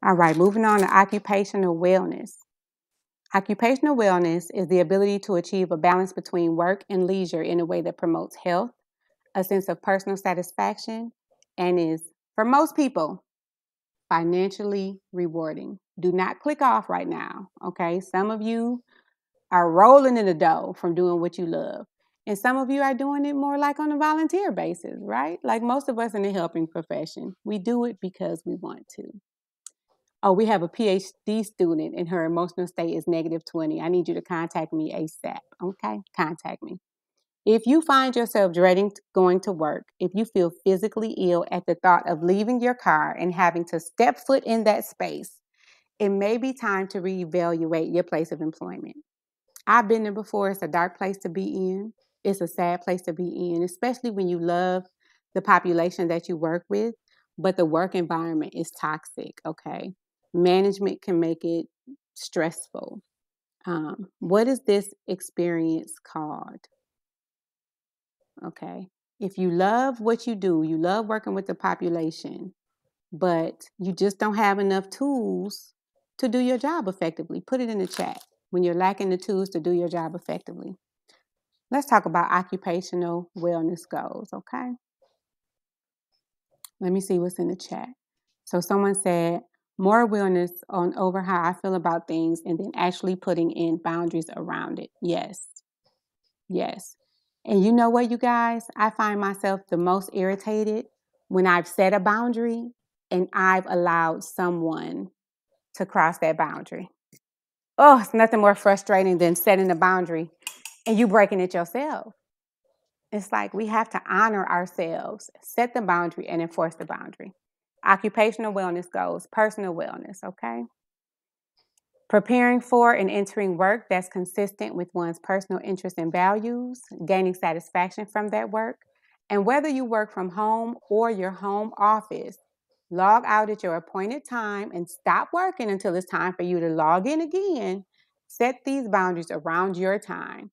All right, moving on to occupational wellness. Occupational wellness is the ability to achieve a balance between work and leisure in a way that promotes health, a sense of personal satisfaction, and is, for most people, financially rewarding. Do not click off right now, okay? Some of you are rolling in the dough from doing what you love. And some of you are doing it more like on a volunteer basis, right? Like most of us in the helping profession. We do it because we want to. Oh, we have a PhD student and her emotional state is -20. I need you to contact me ASAP, okay? Contact me. If you find yourself dreading going to work, if you feel physically ill at the thought of leaving your car and having to step foot in that space, it may be time to reevaluate your place of employment. I've been there before. It's a dark place to be in. It's a sad place to be in, especially when you love the population that you work with, but the work environment is toxic, okay? Management can make it stressful. What is this experience called? Okay. If you love what you do, you love working with the population, but you just don't have enough tools to do your job effectively, put it in the chat when you're lacking the tools to do your job effectively. Let's talk about occupational wellness goals, okay? Let me see what's in the chat. So someone said, more awareness over how I feel about things and then actually putting in boundaries around it. Yes. Yes. And you know what, you guys? I find myself the most irritated when I've set a boundary and I've allowed someone to cross that boundary. Oh, it's nothing more frustrating than setting a boundary and you breaking it yourself. It's like we have to honor ourselves, set the boundary, and enforce the boundary. Occupational wellness goals, personal wellness, okay? Preparing for and entering work that's consistent with one's personal interests and values, gaining satisfaction from that work, and whether you work from home or your home office, log out at your appointed time and stop working until it's time for you to log in again. Set these boundaries around your time,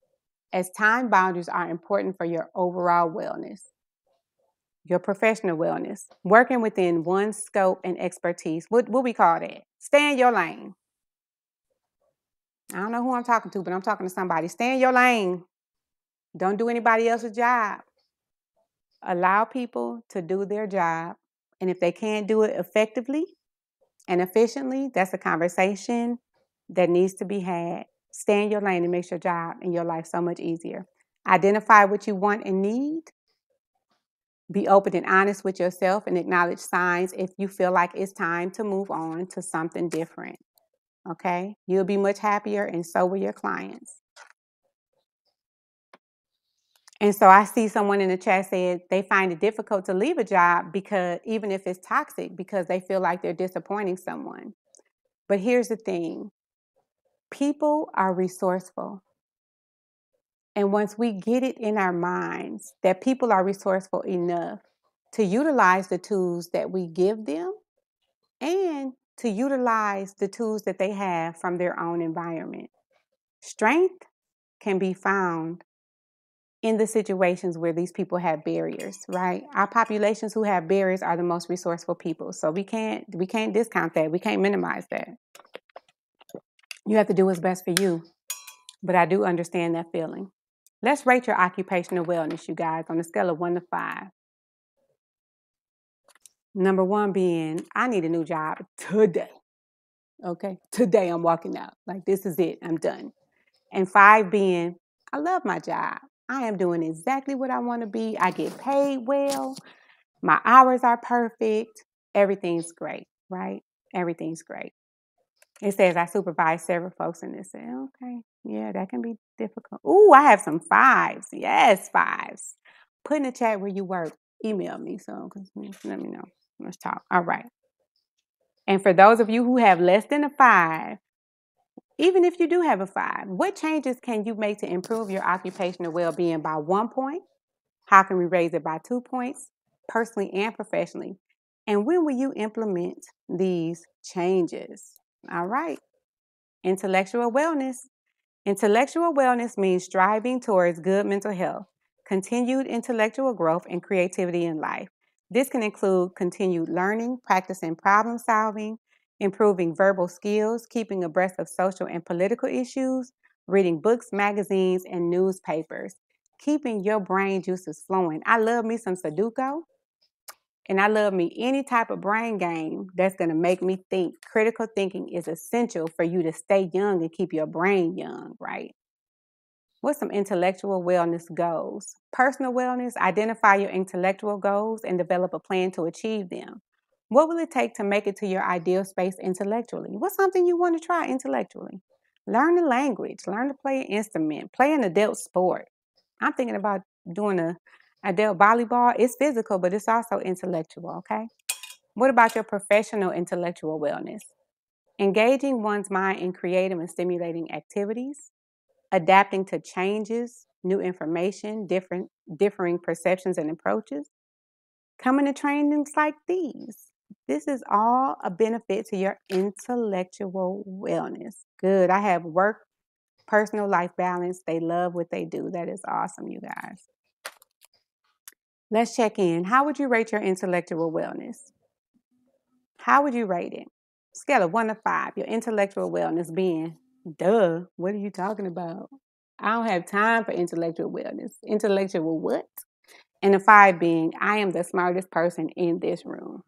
as time boundaries are important for your overall wellness. Your professional wellness, working within one's scope and expertise. What we call that? Stay in your lane. I don't know who I'm talking to, but I'm talking to somebody. Stay in your lane. Don't do anybody else's job. Allow people to do their job. And if they can't do it effectively and efficiently, that's a conversation that needs to be had. Stay in your lane and makes your job and your life so much easier. Identify what you want and need. Be open and honest with yourself and acknowledge signs if you feel like it's time to move on to something different. Okay? You'll be much happier and so will your clients. And so I see someone in the chat said they find it difficult to leave a job because even if it's toxic, because they feel like they're disappointing someone. But here's the thing. People are resourceful. And once we get it in our minds that people are resourceful enough to utilize the tools that we give them and to utilize the tools that they have from their own environment, strength can be found in the situations where these people have barriers, right? Our populations who have barriers are the most resourceful people. So we can't discount that. We can't minimize that. You have to do what's best for you. But I do understand that feeling. Let's rate your occupational wellness, you guys, on a scale of 1 to 5. Number 1 being, I need a new job today. Okay? Today I'm walking out. Like, this is it. I'm done. And 5 being, I love my job. I am doing exactly what I want to be. I get paid well. My hours are perfect. Everything's great, right? Everything's great. It says I supervise several folks in this. Okay, yeah, that can be difficult. Ooh, I have some 5s. Yes, 5s. Put in the chat where you work. Email me, so let me know. Let's talk. All right. And for those of you who have less than a 5, even if you do have a 5, what changes can you make to improve your occupational well-being by 1 point? How can we raise it by 2 points, personally and professionally? And when will you implement these changes? All right. Intellectual wellness. Intellectual wellness means striving towards good mental health, continued intellectual growth, and creativity in life. This can include continued learning, practicing problem solving, improving verbal skills, keeping abreast of social and political issues, reading books, magazines, and newspapers, keeping your brain juices flowing. I love me some Sudoku, and I love me any type of brain game that's going to make me think. Critical thinking is essential for you to stay young and keep your brain young, right? What's some intellectual wellness goals? Personal wellness, identify your intellectual goals and develop a plan to achieve them. What will it take to make it to your ideal space intellectually? What's something you want to try intellectually? Learn a language, learn to play an instrument, play an adult sport. I'm thinking about doing a adult volleyball. It's physical, but it's also intellectual, okay? What about your professional intellectual wellness? Engaging one's mind in creative and stimulating activities, adapting to changes, new information, differing perceptions and approaches, coming to trainings like these. This is all a benefit to your intellectual wellness. Good. I have work, personal life balance. They love what they do. That is awesome, you guys. Let's check in. How would you rate your intellectual wellness? How would you rate it? Scale of 1 to 5, your intellectual wellness being, duh, what are you talking about? I don't have time for intellectual wellness. Intellectual what? And a 5 being, I am the smartest person in this room.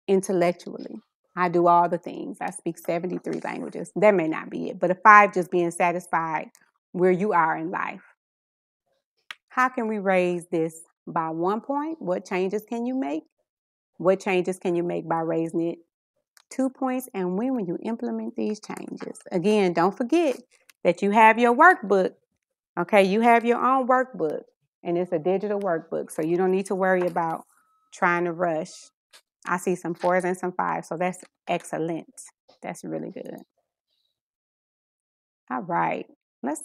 Intellectually. I do all the things. I speak 73 languages. That may not be it, but a 5 just being satisfied where you are in life. How can we raise this by 1 point? What changes can you make? What changes can you make by raising it 2 points? And when will you implement these changes? Again, don't forget that you have your workbook. Okay, you have your own workbook, and it's a digital workbook, so you don't need to worry about trying to rush. I see some 4s and some 5s, so that's excellent. That's really good. All right, let's